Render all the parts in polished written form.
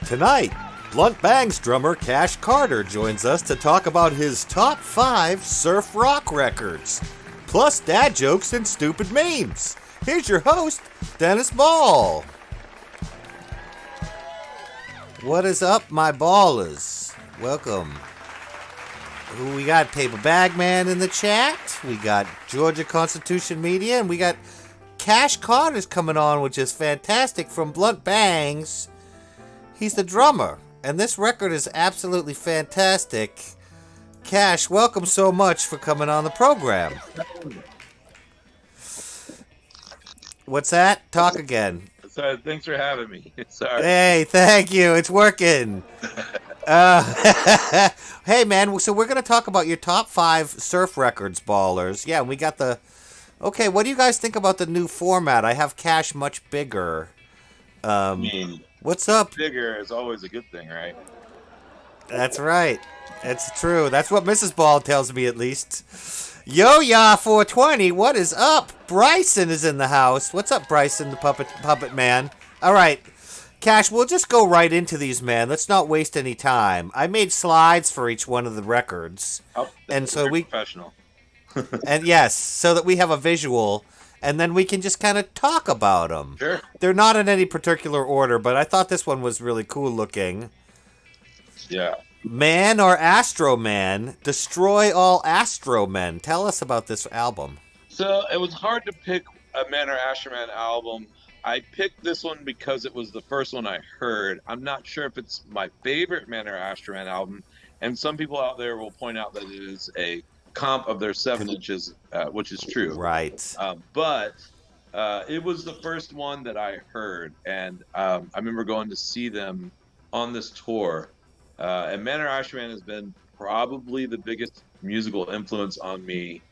Tonight, Blunt Bang's drummer Cash Carter joins us to talk about his top 5 surf rock records, plus dad jokes and stupid memes. Here's your host, Dennis Ball. What is up, my ballers? Welcome. We got Paper Bag Man in the chat. We got Georgia Constitution Media, and we got Cash Carter's coming on, which is fantastic, from Blunt Bangs. He's the drummer, and this record is absolutely fantastic. Cash, welcome so much for coming on the program. What's that? Talk again. So, thanks for having me. Sorry. Hey, thank you. It's working. Hey, man, so we're going to talk about your top 5 surf records, ballers. Yeah, we got the... Okay, what do you guys think about the new format? I have Cash much bigger. What's up? Bigger is always a good thing, right? That's right. It's true. That's what Mrs. Ball tells me, at least. Yo-Ya 420, what is up? Bryson is in the house. What's up, Bryson, the puppet man? All right, Cash, we'll just go right into these, man. Let's not waste any time. I made slides for each one of the records. Oh, and so we professional. And yes, so that we have a visual, and then we can just kind of talk about them. Sure. They're not in any particular order, but I thought this one was really cool looking. Yeah. Man or Astro Man, Destroy All Astro Men. Tell us about this album. So it was hard to pick a Man or Astro Man album. I picked this one because it was the first one I heard. I'm not sure if it's my favorite Man or Astro Man album, and some people out there will point out that it is a comp of their 7 inches, which is true. Right. But it was the first one that I heard, and I remember going to see them on this tour. And Man or Astro Man has been probably the biggest musical influence on me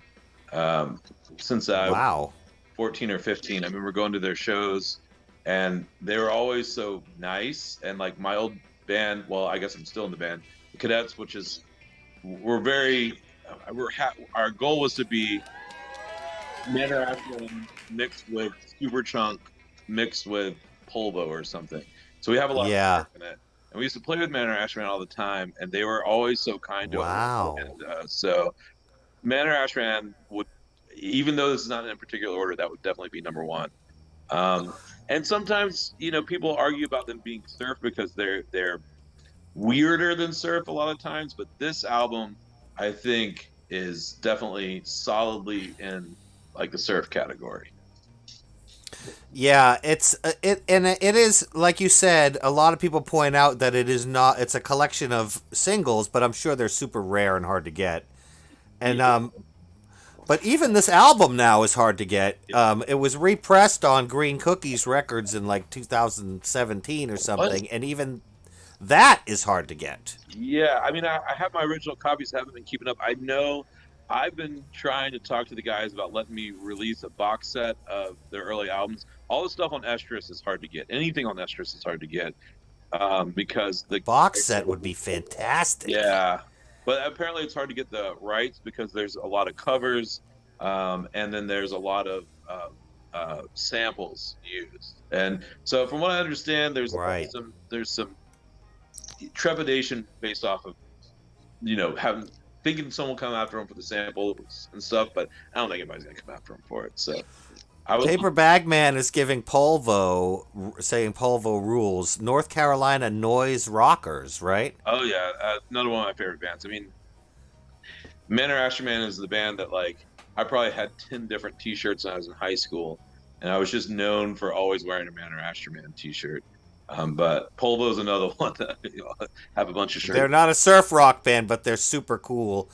since I was 14 or 15. I remember going to their shows, and they were always so nice. And like my old band, well, I guess I'm still in the band, the Cadets, which is our goal was to be Man or Astro Man mixed with Superchunk mixed with Polvo or something. So we have a lot of work in it. And we used to play with Man or Astro Man all the time, and they were always so kind to us. And so Man or Astro Man would, even though this is not in a particular order, that would definitely be number 1. And sometimes, people argue about them being surf because they're weirder than surf a lot of times, but this album, I think, is definitely solidly in like the surf category. Yeah, it is, like you said, a lot of people point out that it's a collection of singles, but I'm sure they're super rare and hard to get. And but even this album now is hard to get. It was repressed on Green Cookies Records in like 2017 or something, and even that is hard to get. Yeah, I mean, I have my original copies, haven't been keeping up. I know I've been trying to talk to the guys about letting me release a box set of their early albums. All the stuff on Estrus is hard to get. Anything on Estrus is hard to get because the box set would be fantastic. Yeah, but apparently it's hard to get the rights because there's a lot of covers, and then there's a lot of samples used. And so, from what I understand, there's some trepidation based off of thinking someone come after him for the samples and stuff, but I don't think anybody's gonna come after him for it. So, Paper Bag Man is giving Polvo, saying Polvo rules. North Carolina Noise Rockers, right? Oh yeah, another one of my favorite bands. I mean, Man or Astro Man is the band that I probably had 10 different T-shirts when I was in high school, and I was just known for always wearing a Man or Astro Man T-shirt. But Polvo's another one that have a bunch of shirts. They're not a surf rock band, but they're super cool.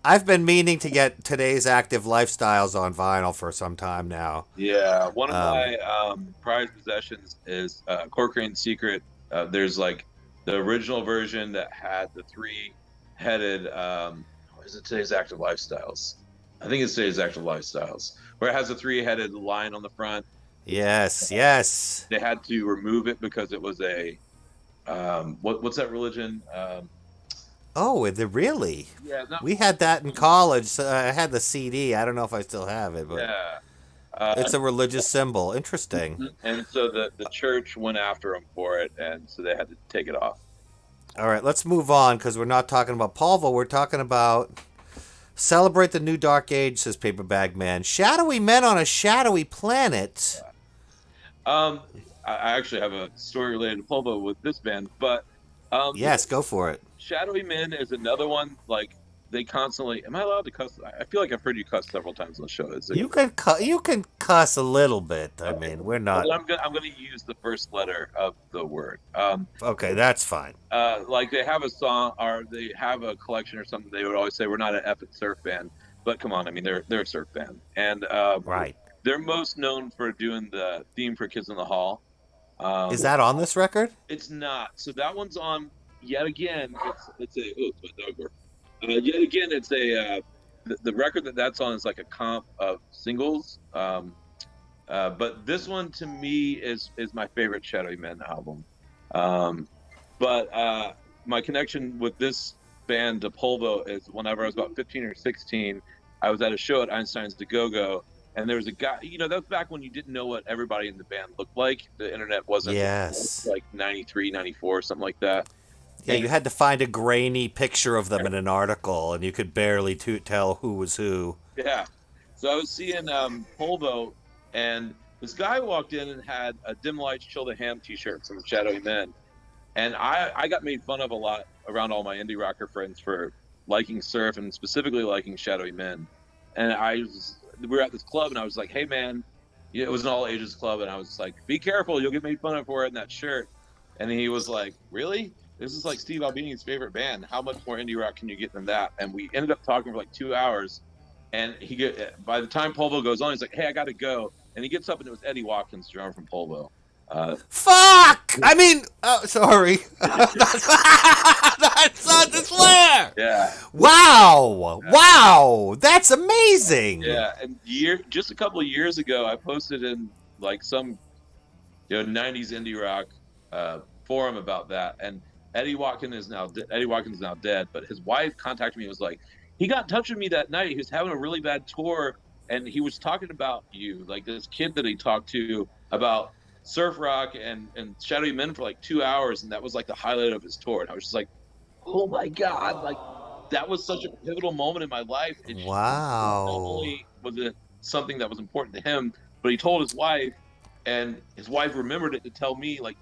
I've been meaning to get Today's Active Lifestyles on vinyl for some time now. Yeah, one of my prized possessions is Corcoran Secret. There's the original version that had the 3-headed. What is it? Today's Active Lifestyles. I think it's Today's Active Lifestyles, where it has a 3-headed lion on the front. Yes. They had to remove it because it was a what's that religion? Oh, really? Yeah. We had that in college. I had the CD. I don't know if I still have it, but yeah. It's a religious symbol. Interesting. And so the church went after him for it, and so they had to take it off. All right, let's move on because we're not talking about Polvo. We're talking about Celebrate the New Dark Age, says Paper Bag Man. Shadowy men on a shadowy planet. I actually have a story related to Polvo with this band, but yes, go for it. Shadowy Men is another one. Like they constantly. Am I allowed to cuss? I feel like I've heard you cuss several times on the show. You can cuss a little bit. I mean, we're not. Well, I'm gonna use the first letter of the word. Okay, that's fine. Like they have a song or they have a collection or something. They would always say we're not an epic surf band, but come on, I mean they're a surf band, and right. They're most known for doing the theme for Kids in the Hall. Is that on this record? It's not. So that one's on. Yet again, it's my dog. Yet again, it's a the record that's on is like a comp of singles. But this one to me is my favorite Shadowy Men album. But my connection with this band to Polvo is whenever I was about 15 or 16, I was at a show at Einstein's to Go-Go. And there was a guy, that was back when you didn't know what everybody in the band looked like. The internet wasn't like 93, 94, something like that. Yeah, you had to find a grainy picture of them in an article, and you could barely tell who was who. Yeah. So I was seeing Polvo, and this guy walked in and had a Dim Lights Chill the Ham t-shirt from Shadowy Men. And I got made fun of a lot around all my indie rocker friends for liking surf and specifically liking Shadowy Men. And we were at this club, and I was like, hey, man, it was an all-ages club, and I was like, be careful, you'll get made fun of for it in that shirt. And he was like, really? This is like Steve Albini's favorite band. How much more indie rock can you get than that? And we ended up talking for like 2 hours. And by the time Polvo goes on, he's like, hey, I got to go. And he gets up, and it was Eddie Watkins, drummer from Polvo. Fuck! I mean, sorry. That's not the slur! Yeah. Wow! Yeah. Wow! That's amazing! Yeah, and just a couple of years ago, I posted in like some 90s indie rock forum about that. And Eddie Watkins is now dead, but his wife contacted me and was like, he got in touch with me that night. He was having a really bad tour, and he was talking about you, like this kid that he talked to about surf rock and Shadowy Men for like 2 hours, and that was like the highlight of his tour. And I was just like, oh my God, like that was such a pivotal moment in my life. Wow. Not only was it something that was important to him, but he told his wife, and his wife remembered it to tell me like,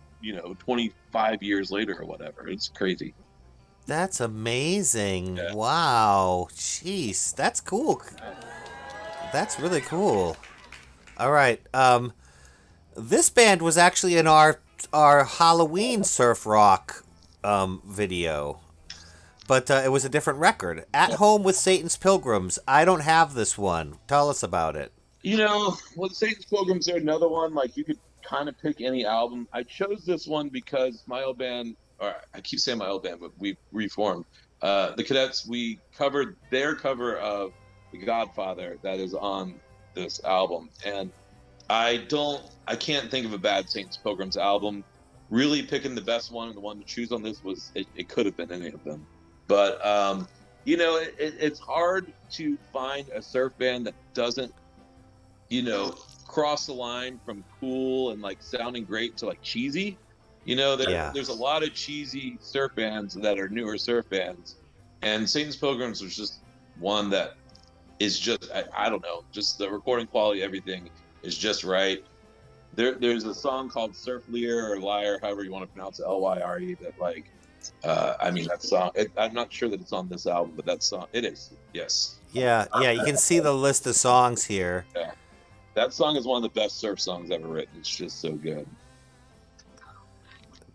25 years later or whatever. It's crazy. That's amazing. Yeah. Wow. Jeez, that's cool. That's really cool. All right. This band was actually in our Halloween surf rock video, but it was a different record. At Home with Satan's Pilgrims. I don't have this one. Tell us about it. Well, Satan's Pilgrims are another one. Like you could kind of pick any album. I chose this one because my old band, or I keep saying my old band, but we reformed. The Cadets, we covered their cover of The Godfather that is on this album, and I can't think of a bad Satan's Pilgrims album. Really picking the best one and the one to choose on this was, it could have been any of them. But, it's hard to find a surf band that doesn't, cross the line from cool and like sounding great to like cheesy. There's a lot of cheesy surf bands that are newer surf bands. And Satan's Pilgrims was just one that is just, I don't know, just the recording quality, everything is just right. There's a song called Surf Lear or Liar, however you want to pronounce it, Lyre, that like, that song, I'm not sure that it's on this album, but that song, it is, yes. Yeah, you can see the list of songs here. Yeah. That song is one of the best surf songs ever written. It's just so good.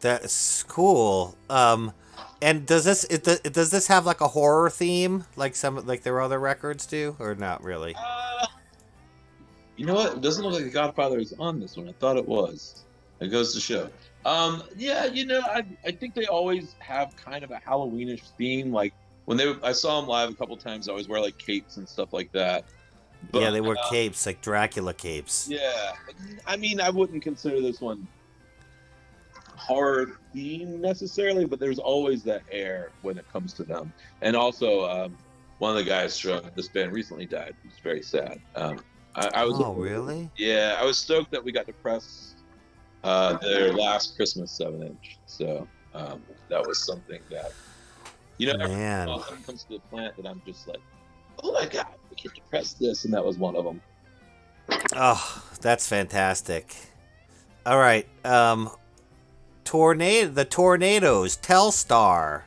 That's cool. And does this have like a horror theme like their other records do, or not really? You know what? It doesn't look like The Godfather is on this one. I thought it was. It goes to show. I think they always have kind of a Halloweenish theme. Like when I saw them live a couple times, I always wear like capes and stuff like that. But, yeah, they wear capes, like Dracula capes. Yeah. I wouldn't consider this one horror theme necessarily, but there's always that air when it comes to them. And also, one of the guys from this band recently died. It's very sad. I was. Oh, really? Yeah, I was stoked that we got to press their last Christmas 7-inch. So that was something that, every Man. time something comes to the plant that I'm just like, oh my god, we get to press this, and that was one of them. Oh, that's fantastic. All right. The Tornadoes, Telstar,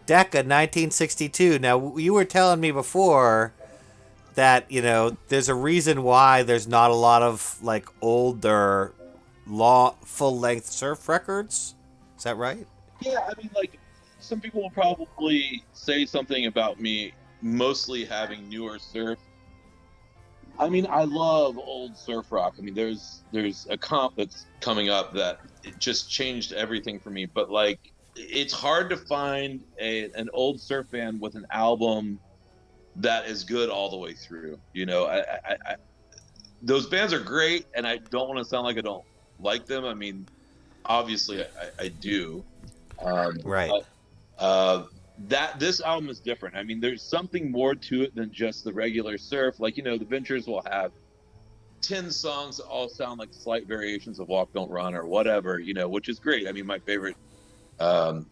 Decca 1962. Now, you were telling me before that, there's a reason why there's not a lot of, like, older, full-length surf records. Is that right? Yeah, I mean, like, some people will probably say something about me mostly having newer surf. I mean, I love old surf rock. I mean, there's a comp that's coming up that it just changed everything for me. But like, it's hard to find an old surf band with an album that is good all the way through. Those bands are great, and I don't want to sound like I don't like them. I mean, obviously, I do. Right. But this album is different. I mean, there's something more to it than just the regular surf. Like, the Ventures will have 10 songs that all sound like slight variations of Walk Don't Run or whatever, which is great. I mean, my favorite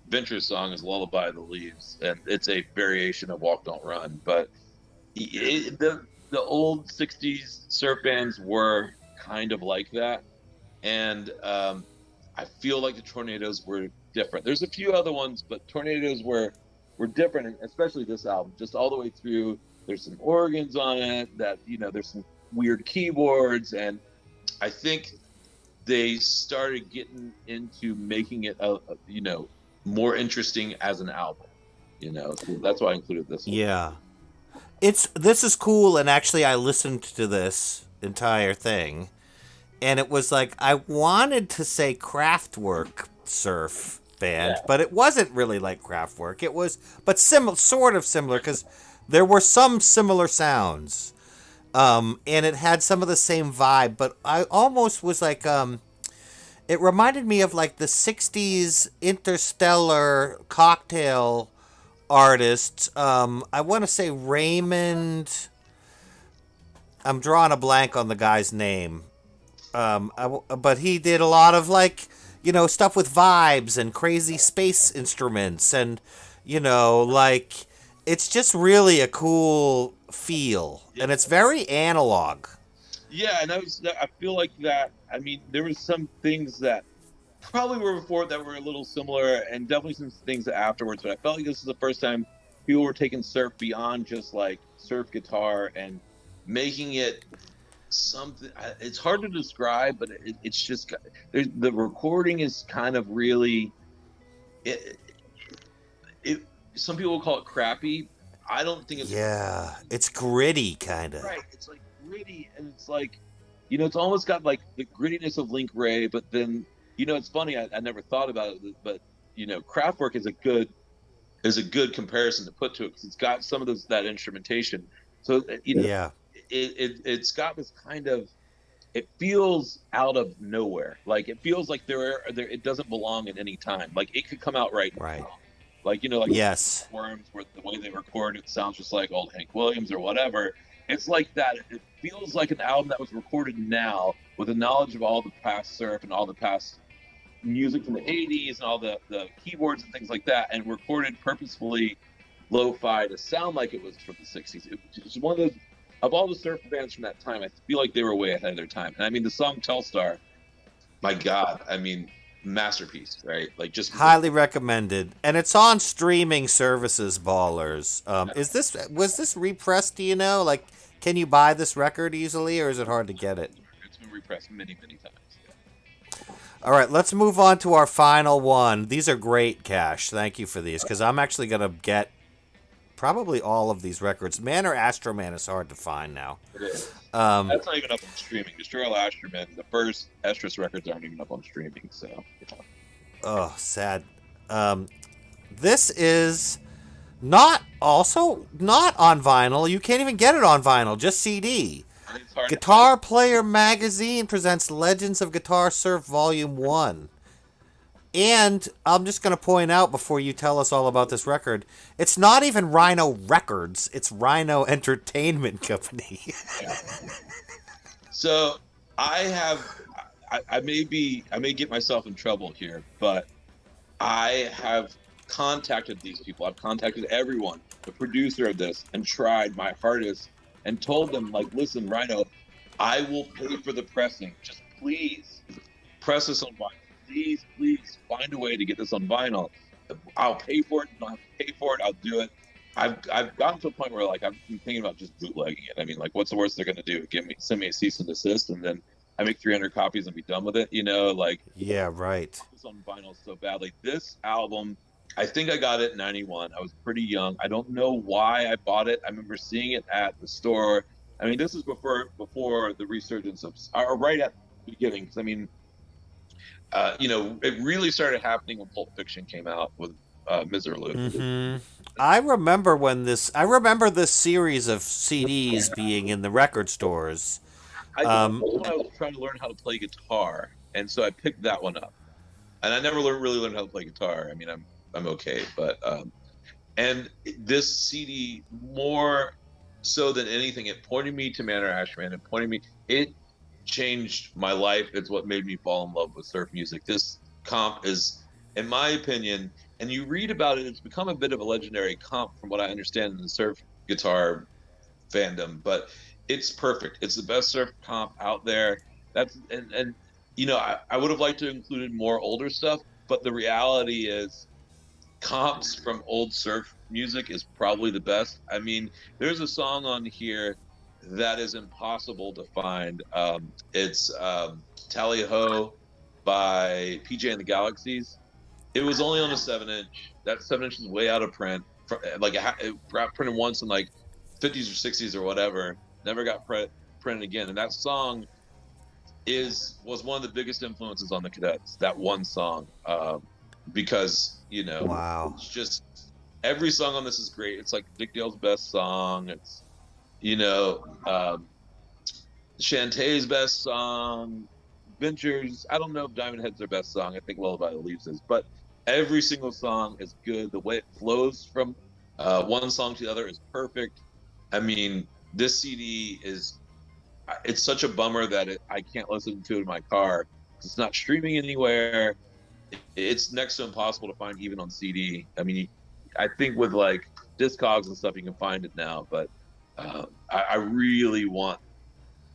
Ventures song is Lullaby of the Leaves, and it's a variation of Walk Don't Run. But the old 60s surf bands were kind of like that. And I feel like the Tornadoes were different. There's a few other ones, but Tornadoes were different, and especially this album, just all the way through. There's some organs on it that, there's some weird keyboards, and I think they started getting into making it, more interesting as an album, so that's why I included this one. Yeah. This is cool, and actually I listened to this entire thing, and it was like, I wanted to say Kraftwerk surf band, but it wasn't really like Kraftwerk. It was, but sort of similar, because there were some similar sounds, and it had some of the same vibe. But I almost was like, it reminded me of like the '60s interstellar cocktail artists. I want to say Raymond. I'm drawing a blank on the guy's name. But he did a lot of like, stuff with vibes and crazy space instruments, and, like, it's just really a cool feel, and it's very analog. Yeah, and I feel like that. I mean, there was some things that probably were before that were a little similar, and definitely some things afterwards. But I felt like this is the first time people were taking surf beyond just like surf guitar and making it something. It's hard to describe, but it's just the recording is kind of really. Some people call it crappy. I don't think it's. Yeah, it's gritty, kind of. Right, it's like gritty, and it's like, it's almost got like the grittiness of Link Ray, but then, it's funny. I never thought about it, but Kraftwerk is a good comparison to put to it, because it's got some of that instrumentation. So yeah. It's got this kind of, it feels out of nowhere. Like, it feels like it doesn't belong at any time. Like, it could come out right now. Like, like yes. Worms, where the way they record it sounds just like old Hank Williams or whatever. It's like that. It feels like an album that was recorded now with the knowledge of all the past surf and all the past music from the 80s and all the keyboards and things like that, and recorded purposefully lo-fi to sound like it was from the 60s. It's one of those, of all the surf bands from that time, I feel like they were way ahead of their time. And I mean, the song Telstar, my God, I mean, masterpiece, right? Like, just highly recommended, and it's on streaming services. Ballers. Was this repressed? Do you know? Like, can you buy this record easily, or is it hard to get it? It's been repressed many times. Yeah. All right, let's move on to our final one. These are great, Cash. Thank you for these, because I'm actually gonna get probably all of these records. Man or Astroman is hard to find now. It is. That's not even up on streaming. Destroyal Astroman, the first Estrus records aren't even up on streaming, so. Oh, sad. This is not on vinyl. You can't even get it on vinyl, just CD. Guitar Player Magazine presents Legends of Guitar Surf Volume 1. And I'm just going to point out before you tell us all about this record, it's not even Rhino Records, it's Rhino Entertainment Company. So I have, I may get myself in trouble here, but I have contacted these people. I've contacted everyone, the producer of this, and tried my hardest and told them, like, listen, Rhino, I will pay for the pressing. Just please press this on vinyl. Please, please find a way to get this on vinyl. I'll pay for it. You don't have to pay for it. I'll do it. I've gotten to a point where like I'm thinking about just bootlegging it. I mean, like, what's the worst they're gonna do? Send me a cease and desist, and then I make 300 copies and be done with it. You know, like Yeah, right. this on vinyl so badly. This album, I think I got it in '91. I was pretty young. I don't know why I bought it. I remember seeing it at the store. I mean, this is before the resurgence of, or right at the beginning. Because I mean, you know, it really started happening when Pulp Fiction came out with Miserlou. Mm-hmm. I remember this series of CDs being in the record stores. I when I was trying to learn how to play guitar, and so I picked that one up. And I never really learned how to play guitar. I mean, I'm okay, but and this CD, more so than anything, it pointed me to Manor Ashman. It changed my life. It's what made me fall in love with surf music. This comp is, in my opinion, and you read about it, it's become a bit of a legendary comp from what I understand in the surf guitar fandom, but it's perfect. It's the best surf comp out there. That's and you know, I would have liked to have included more older stuff, but the reality is comps from old surf music is probably the best. I mean, there's a song on here that is impossible to find. It's Tally Ho by PJ and the Galaxies. It was only on a 7-inch. That 7-inch is way out of print. Like it got printed once in like 50s or 60s or whatever. Never got printed again. And that song was one of the biggest influences on the Cadets. That one song, because you know, wow, it's just every song on this is great. It's like Dick Dale's best song. It's, you know, Shantae's best song. Ventures. I don't know if Diamond Head's their best song. I think Lullaby the Leaves is, but every single song is good. The way it flows from one song to the other is perfect. I mean, this CD is, it's such a bummer that I can't listen to it in my car. It's not streaming anywhere. It's next to impossible to find even on CD. I mean, I think with like Discogs and stuff, you can find it now, but I really want,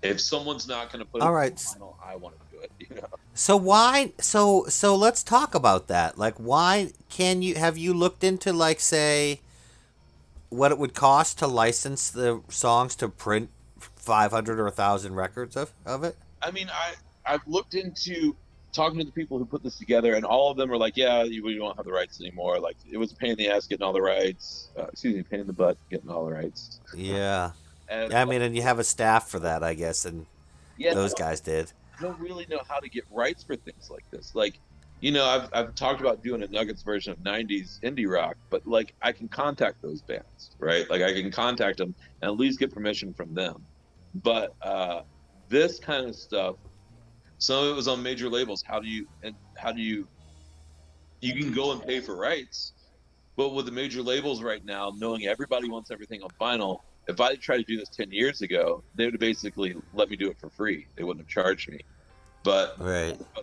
if someone's not going to put it on vinyl, I want to do it. You know? So why? So let's talk about that. Like, why have you looked into, like, say, what it would cost to license the songs to print 500 or 1,000 records of it? I mean, I've looked into talking to the people who put this together, and all of them are like, yeah, we don't have the rights anymore. Like, it was a pain in the ass getting all the rights. Pain in the butt getting all the rights. Yeah. And, I mean, and you have a staff for that, I guess, and those guys did. I don't really know how to get rights for things like this. Like, you know, I've talked about doing a Nuggets version of 90s indie rock, but like, I can contact those bands, right? Like, I can contact them and at least get permission from them. But this kind of stuff, some of it was on major labels. How do you can go and pay for rights, but with the major labels right now, knowing everybody wants everything on vinyl, if I tried to do this 10 years ago, they would have basically let me do it for free. They wouldn't have charged me. But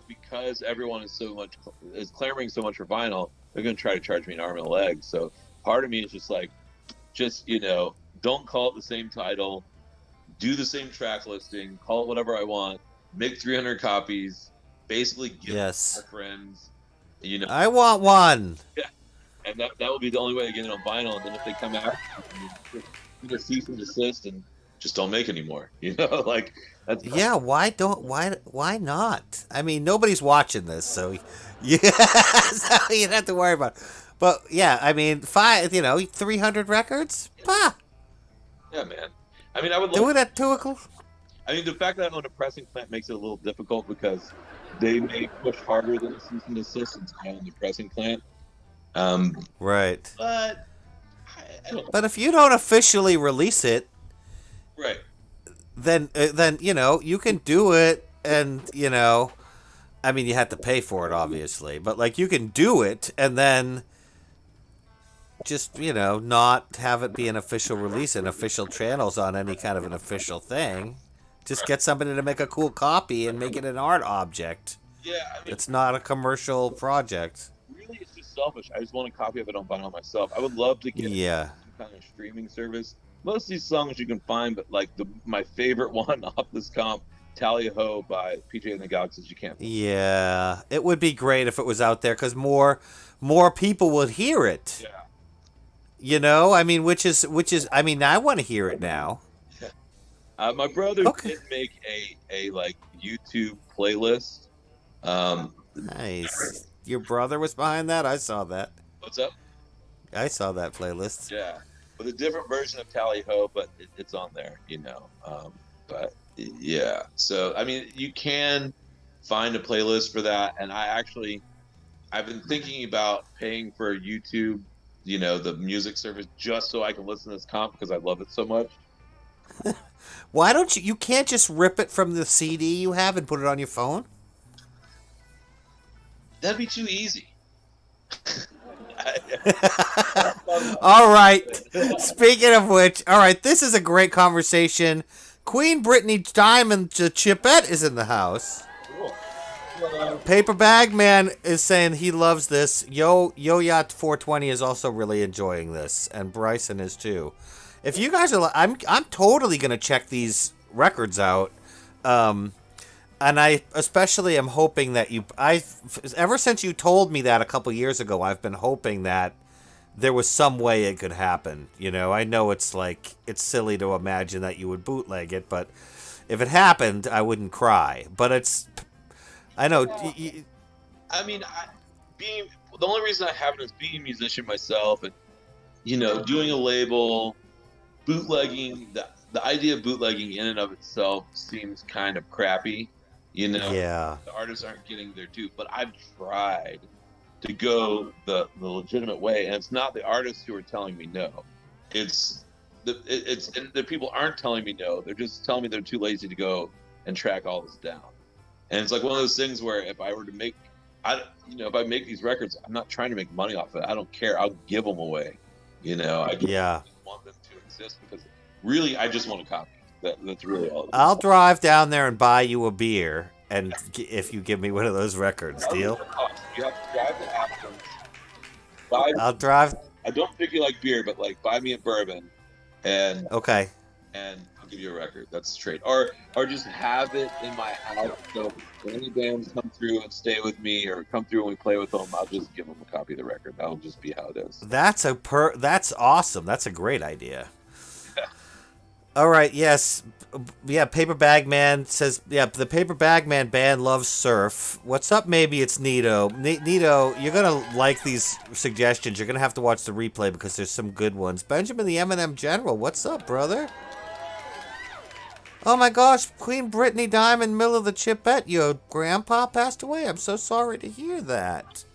because everyone is clamoring so much for vinyl, they're going to try to charge me an arm and a leg. So part of me is just like, you know, don't call it the same title, do the same track listing, call it whatever I want, make 300 copies, basically give it to my friends. You know, I want one. Yeah, and that will be the only way to get it on vinyl. And then if they come out, either cease and desist and just don't make anymore. You know, like that's why not? I mean, nobody's watching this, so yeah, so you don't have to worry about it. But yeah, I mean, 300 records? Bah. Yeah, man. I mean, I would do it at 2 o'clock. I mean, the fact that I own a pressing plant makes it a little difficult because they may push harder than a cease and desist since I own the pressing plant. Right. But but if you don't officially release it, right, then you know, you can do it, and you know, I mean, you have to pay for it, obviously, but like, you can do it and then just, you know, not have it be an official release in official channels on any kind of an official thing. Just get somebody to make a cool copy and make it an art object. Yeah, I mean, it's not a commercial project. Really, it's just selfish. I just want a copy of it on vinyl myself. I would love to get some kind of streaming service. Most of these songs you can find, but like my favorite one off this comp, Tally Ho by PJ and the Galaxies, you can't. Yeah, it would be great if it was out there because more people would hear it. Yeah. You know, I mean, which is, I mean, I want to hear it now. My brother did make a like YouTube playlist. Nice. Your brother was behind that? I saw that. What's up? I saw that playlist. Yeah, with a different version of Tally Ho, but it's on there, you know. But yeah, so I mean, you can find a playlist for that, and I've been thinking about paying for YouTube, you know, the music service, just so I can listen to this comp because I love it so much. Why don't you can't just rip it from the CD you have and put it on your phone? That'd be too easy. All right. Speaking of which, all right, this is a great conversation. Queen Brittany Diamond Chipette is in the house. Cool. Paper Bag Man is saying he loves this. Yo Yacht 420 is also really enjoying this, and Bryson is too. If you guys are, I'm totally gonna check these records out, and I especially am hoping that ever since you told me that a couple years ago, I've been hoping that there was some way it could happen. You know, I know it's silly to imagine that you would bootleg it, but if it happened, I wouldn't cry. But I know. I mean, the only reason I haven't is being a musician myself, and you know, doing a label. Bootlegging, the idea of bootlegging in and of itself seems kind of crappy, you know. Yeah. The artists aren't getting their due, but I've tried to go the legitimate way, and it's not the artists who are telling me no. It's the people aren't telling me no. They're just telling me they're too lazy to go and track all this down. And it's like one of those things where if I were to make, if I make these records, I'm not trying to make money off it. I don't care. I'll give them away. You know. I just want them to exist because really I just want a copy. That's really all. I'll drive down there and buy you a beer, and if you give me one of those records, deal? You have to drive to Athens. I'll drive. I don't particularly like beer, but like buy me a bourbon, and okay, and I'll give you a record. That's straight. Or just have it in my house. So if any bands come through and stay with me, or come through and we play with them, I'll just give them a copy of the record. That'll just be how it is. That's awesome. That's a great idea. All right, yes. Yeah, Paper Bag Man says, yeah, the Paper Bag Man band loves surf. What's up? Maybe it's Nito. Nito, you're going to like these suggestions. You're going to have to watch the replay because there's some good ones. Benjamin the M&M General, what's up, brother? Oh my gosh, Queen Brittany Diamond, middle of the Chipette. Your grandpa passed away. I'm so sorry to hear that.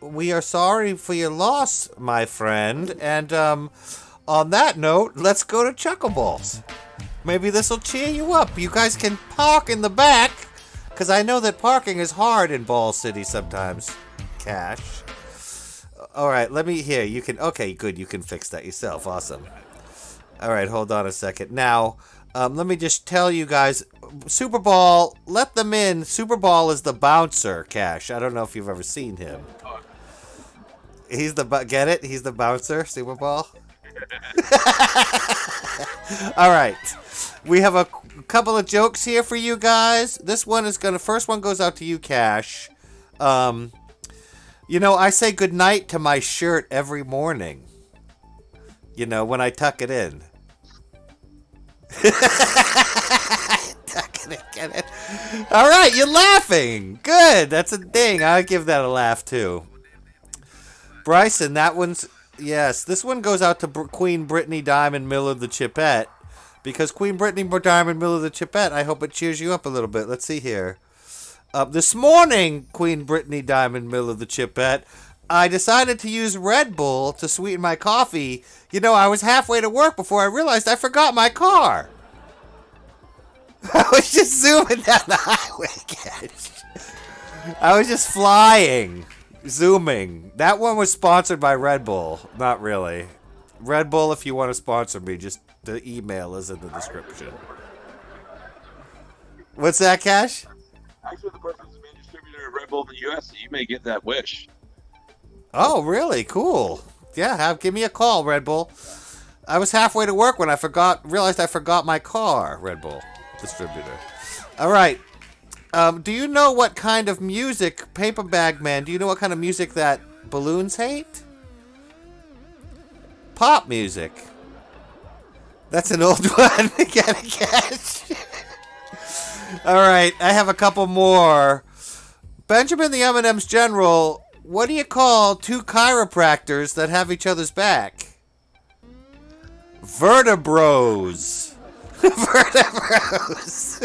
We are sorry for your loss, my friend. And, on that note, let's go to Chuckleballs. Maybe this will cheer you up. You guys can park in the back, because I know that parking is hard in Ball City sometimes. Cash. All right, let me hear. You can. Okay, good. You can fix that yourself. Awesome. All right, hold on a second. Now, let me just tell you guys, Super Ball, let them in. Super Ball is the bouncer, Cash. I don't know if you've ever seen him. He's get it? He's the bouncer, Super Ball. All right, we have a couple of jokes here for you guys. This one is first one goes out to you, Cash. You know, I say goodnight to my shirt every morning, you know, when I tuck it in. Tuck it in, get it? All right, you're laughing. Good, that's a ding. I'll give that a laugh too. Bryson, that one's yes, this one goes out to Queen Brittany Diamond Miller the Chipette. Because Queen Brittany Diamond Miller the Chipette, I hope it cheers you up a little bit. Let's see here. This morning, Queen Brittany Diamond Miller the Chipette, I decided to use Red Bull to sweeten my coffee. You know, I was halfway to work before I realized I forgot my car. I was just zooming down the highway, Cash. I was just flying. Zooming. That one was sponsored by Red Bull. Not really. Red Bull, if you want to sponsor me, just the email is in the description. What's that, Cash? Actually, the person who's the main distributor of Red Bull in the U.S., so you may get that wish. Oh, really? Cool. Yeah, give me a call, Red Bull. I was halfway to work when I realized I forgot my car, Red Bull distributor. All right. Do you know what kind of music, Paper Bag Man, do you know what kind of music that balloons hate? Pop music. That's an old one. Get it, Cash? All right, I have a couple more. Benjamin the M&M's General, what do you call two chiropractors that have each other's back? Vertebros. Vertebros.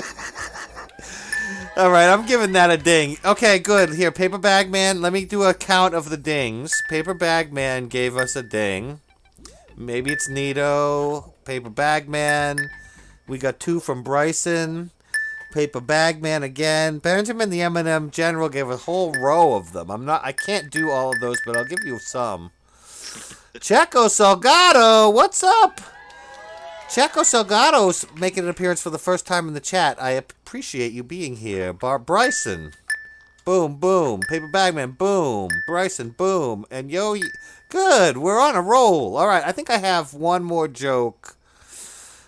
All right, I'm giving that a ding. Okay, good. Here, Paper Bag Man, let me do a count of the dings. Paper Bag Man gave us a ding. Maybe it's Nito. Paper Bag Man. We got 2 from Bryson. Paper Bag Man again. Benjamin the M&M General gave a whole row of them. I can't do all of those, but I'll give you some. Checo Salgado, what's up? Checo Salgado's making an appearance for the first time in the chat. I appreciate you being here. Bryson. Boom, boom. Paper Bagman, boom. Bryson, boom. And yo, good. We're on a roll. All right, I think I have one more joke.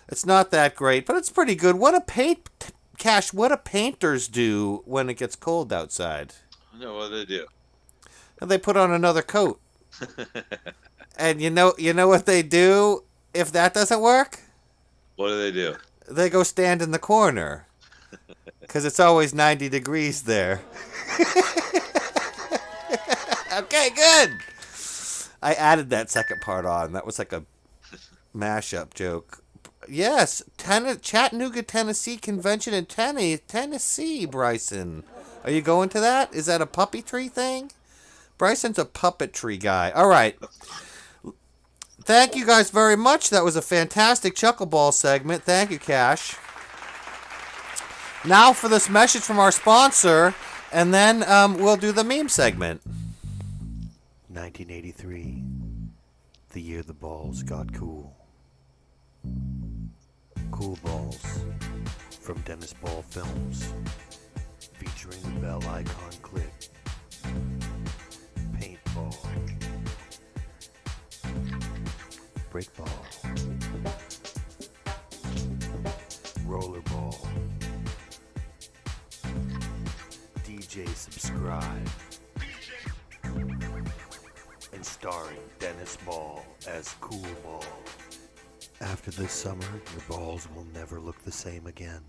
It's not that great, but it's pretty good. What do painters do when it gets cold outside? I know what they do. And they put on another coat. And you know what they do if that doesn't work? What do they do? They go stand in the corner. Because it's always 90 degrees there. Okay, good. I added that second part on. That was like a mashup joke. Yes, Chattanooga, Tennessee convention in Tennessee, Bryson. Are you going to that? Is that a puppetry thing? Bryson's a puppetry guy. All right. Thank you guys very much. That was a fantastic Chuckleballs segment. Thank you, Cash. Now for this message from our sponsor, and then we'll do the meme segment. 1983, the year the balls got cool. Cool Balls from Dennis Ball Films, featuring the bell icon clip. Paintball. Breakball. Rollerball. DJ Subscribe. And starring Dennis Ball as Cool Ball. After this summer, your balls will never look the same again.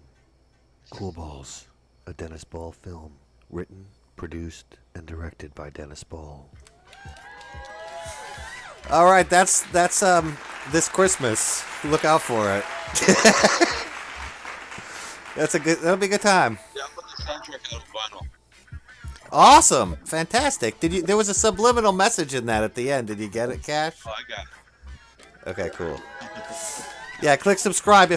Cool Balls, a Dennis Ball film, written, produced, and directed by Dennis Ball. All right, that's this Christmas. Look out for it. That'll be a good time. Yeah, I'll put the soundtrack out on vinyl. Awesome, fantastic. There was a subliminal message in that at the end. Did you get it, Cash? Oh, I got it. Okay, cool. Yeah, click subscribe.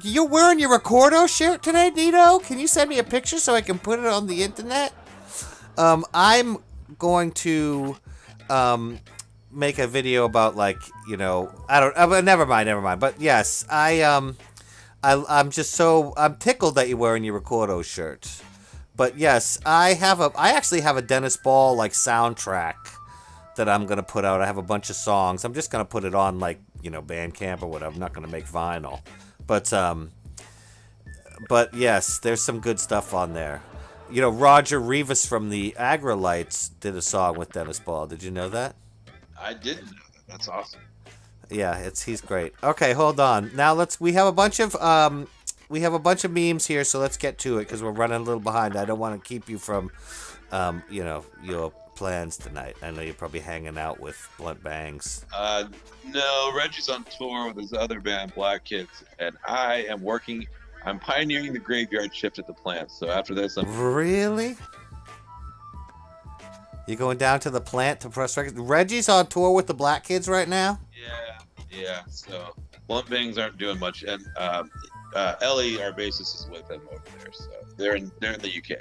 You're wearing your Rcords shirt today, Nito? Can you send me a picture so I can put it on the internet? I'm going to make a video about never mind. But yes, I'm tickled that you're wearing your Rcords shirt. But yes, I actually have a Dennis Ball soundtrack that I'm gonna put out. I have a bunch of songs. I'm just gonna put it on Bandcamp or whatever. I'm not gonna make vinyl. But yes, there's some good stuff on there. Roger Rivas from the Agrolites did a song with Dennis Ball. Did you know that? I didn't know that. That's awesome. Yeah, he's great. Okay, hold on. Now we have a bunch of memes here, so let's get to it because we're running a little behind. I don't want to keep you from your plans tonight. I know you're probably hanging out with Blunt Bangs. No, Reggie's on tour with his other band, Black Kids, and I'm pioneering the graveyard shift at the plant. So after this, Really? You going down to the plant to press records? Reggie's on tour with the Black Kids right now? Yeah. So Blunt Bangs aren't doing much, and Ellie, our bassist, is with them over there. So they're in the UK.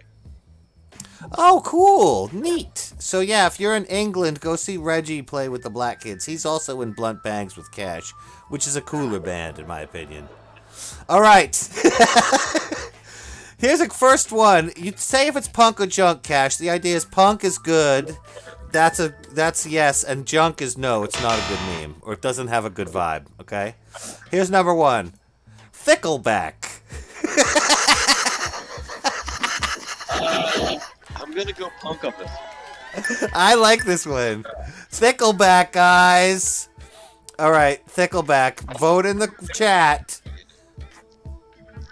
Oh, cool. Neat. So, yeah, if you're in England, go see Reggie play with the Black Kids. He's also in Blunt Bangs with Cash, which is a cooler band, in my opinion. All right. Here's a first one. You say if it's punk or junk, Cash. The idea is punk is good. That's yes, and junk is no. It's not a good meme, or it doesn't have a good vibe. Okay. Here's number one. Thickleback. I'm gonna go punk on this. I like this one. Thickleback, guys. All right, Thickleback. Vote in the chat.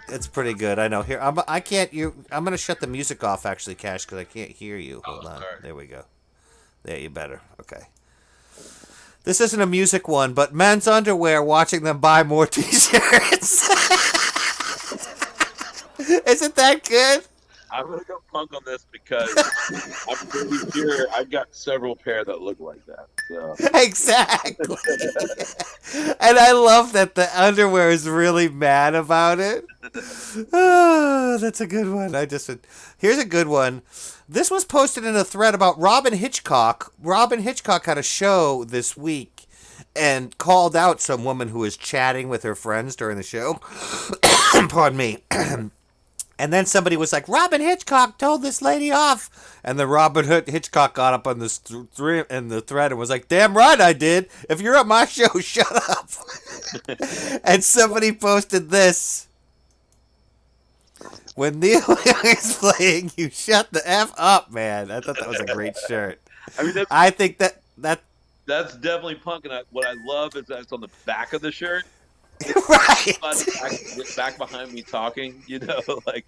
It's pretty good. I know. Here, I'm gonna shut the music off actually, Cash, because I can't hear you. Hold on. Sorry. There we go. There, you better. Okay. This isn't a music one, but men's underwear. Watching them buy more T-shirts. Isn't that good? I'm gonna go punk on this because I'm pretty sure I've got several pair that look like that. So. Exactly. And I love that the underwear is really mad about it. Oh, that's a good one. Here's a good one. This was posted in a thread about Robin Hitchcock. Robin Hitchcock had a show this week and called out some woman who was chatting with her friends during the show. Pardon me. And then somebody was like, Robin Hitchcock told this lady off. And then Robin Hitchcock got up on this in the thread and was like, damn right I did. If you're at my show, shut up. And somebody posted this. When Neil Young is playing, you shut the F up, man. I thought that was a great shirt. I mean, I think that's definitely punk. And what I love is that it's on the back of the shirt. right. Back behind me talking, like.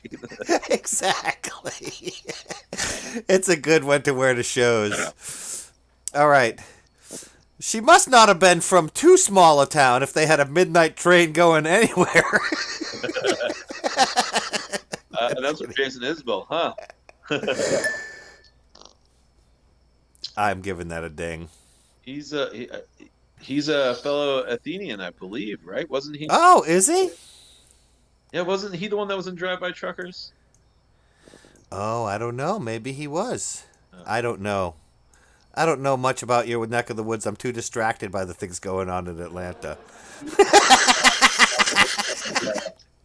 Exactly. It's a good one to wear to shows. All right. She must not have been from too small a town if they had a midnight train going anywhere. That's from Jason Isbell, huh? I'm giving that a ding. He's a fellow Athenian, I believe, right? Wasn't he? Oh, is he? Yeah, wasn't he the one that was in Drive-By Truckers? Oh, I don't know. Maybe he was. Oh. I don't know. I don't know much about your neck of the woods. I'm too distracted by the things going on in Atlanta.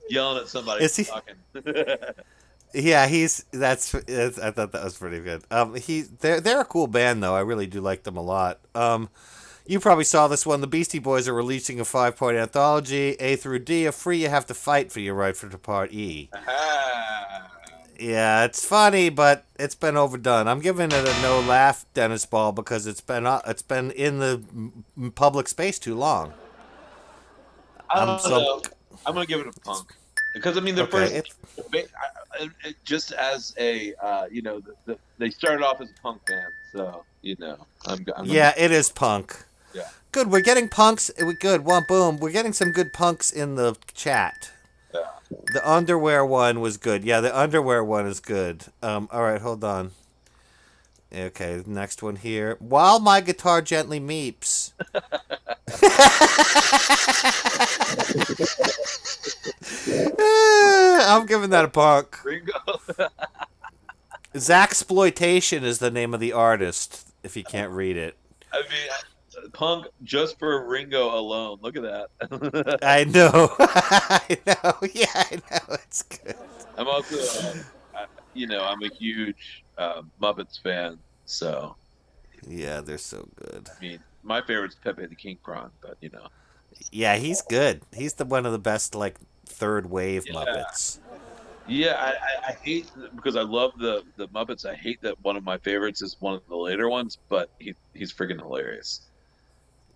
Yelling at somebody. Is he talking? Yeah, I thought that was pretty good. They're a cool band though. I really do like them a lot. You probably saw this one. The Beastie Boys are releasing a 5-part anthology, A through D. A free, you have to fight for your right for the part E. Yeah, it's funny, but it's been overdone. I'm giving it a no laugh, Dennis Ball, because it's been in the public space too long. I'm gonna give it a punk because I mean just as a they started off as a punk band, so it is punk. Yeah. Good. We're getting punks. Good. One boom. We're getting some good punks in the chat. Yeah. The underwear one was good. Yeah, the underwear one is good. All right, hold on. Okay, next one here. While my guitar gently meeps. I'm giving that a punk. Ringo. Zaxploitation is the name of the artist, if you can't read it. I mean, punk just for Ringo alone. Look at that. I know. I know. Yeah, I know. It's good. I'm also, I'm a huge Muppets fan, so. Yeah, they're so good. I mean, my favorite's Pepe the King Prawn, but Yeah, he's good. He's one of the best, third wave Muppets. Yeah, I hate because I love the Muppets. I hate that one of my favorites is one of the later ones, but he's freaking hilarious.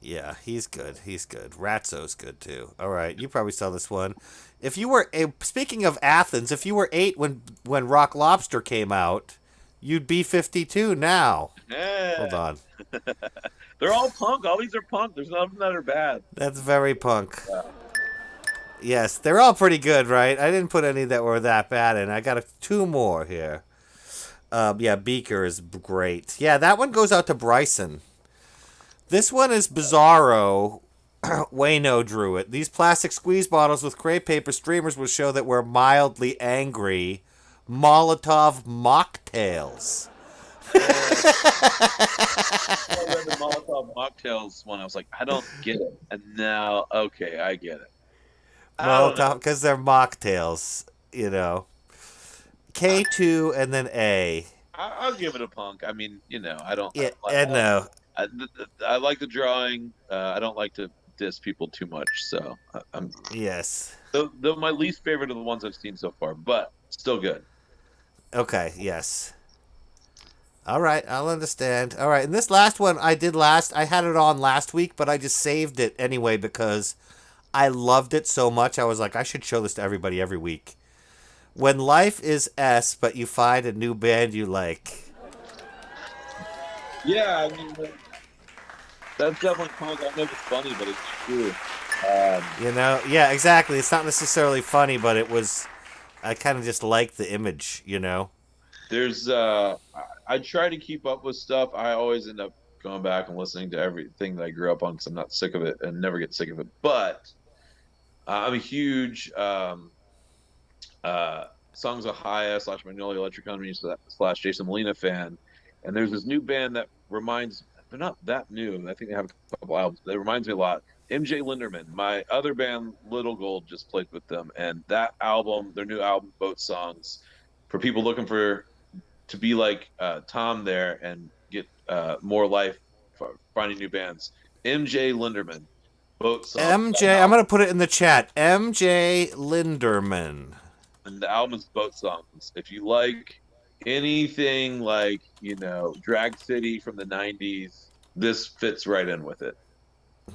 Yeah, he's good. He's good. Ratso's good too. All right, you probably saw this one. If you were speaking of Athens, if you were 8 when Rock Lobster came out, you'd be 52 now. Yeah. Hold on. They're all punk. All these are punk. There's none of them that are bad. That's very punk. Yeah. Yes, they're all pretty good, right? I didn't put any that were that bad in. I got 2 more here. Beaker is great. Yeah, that one goes out to Bryson. This one is Bizarro. Wayno drew it. These plastic squeeze bottles with crepe paper streamers will show that we're mildly angry. Molotov mocktails. I read the Molotov mocktails one. I was like, I don't get it. And now, okay, I get it. Molotov, because they're mocktails, K2 and then A. I'll give it a punk. I mean, you know, I don't. Yeah, and no. I like the drawing. I don't like to diss people too much. So I'm. Yes. Though my least favorite of the ones I've seen so far, but still good. Okay. Yes. All right, I'll understand. All right, and this last one I did last. I had it on last week, but I just saved it anyway because I loved it so much. I was like, I should show this to everybody every week. When life is S, but you find a new band you like. Yeah, I mean that's definitely punk. I know it's funny, but it's true. You know, yeah, exactly. It's not necessarily funny, but it was. I kind of just like the image, you know. There's I try to keep up with stuff. I always end up going back and listening to everything that I grew up on because I'm not sick of it and never get sick of it. But I'm a huge Songs of Haya / Magnolia Electric Company / Jason Molina fan, and there's this new band that reminds. They're not that new. I think they have a couple albums. That reminds me a lot. MJ Linderman, my other band, Little Gold, just played with them, and that album, their new album, Boat Songs, for people looking for to be like Tom there and get more life for finding new bands. MJ Linderman, Boat Songs. MJ, I'm gonna put it in the chat. MJ Linderman. And the album is Boat Songs. If you like anything like, you know, Drag City from the 90s, this fits right in with it.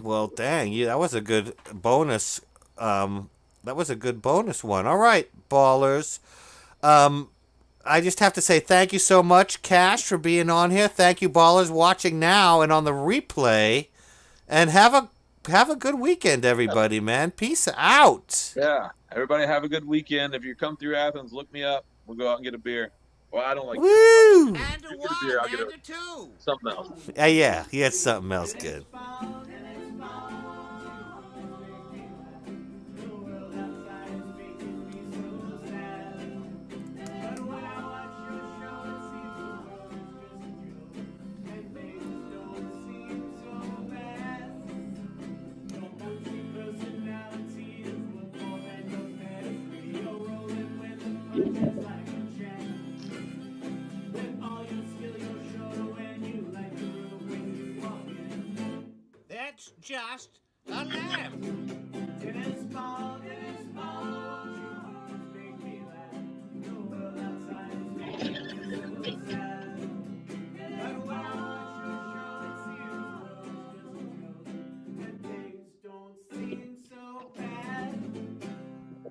Well, dang, yeah, that was a good bonus. That was a good bonus one. All right, ballers. I just have to say thank you so much, Cash, for being on here. Thank you, ballers, watching now and on the replay. And have a good weekend, everybody, man. Peace out. Yeah. Everybody have a good weekend. If you come through Athens, look me up. We'll go out and get a beer. Well, I don't like Woo! beer. And a You get a beer, I'll get and a two. something else. Yeah, he had something else good. That's just a lamp.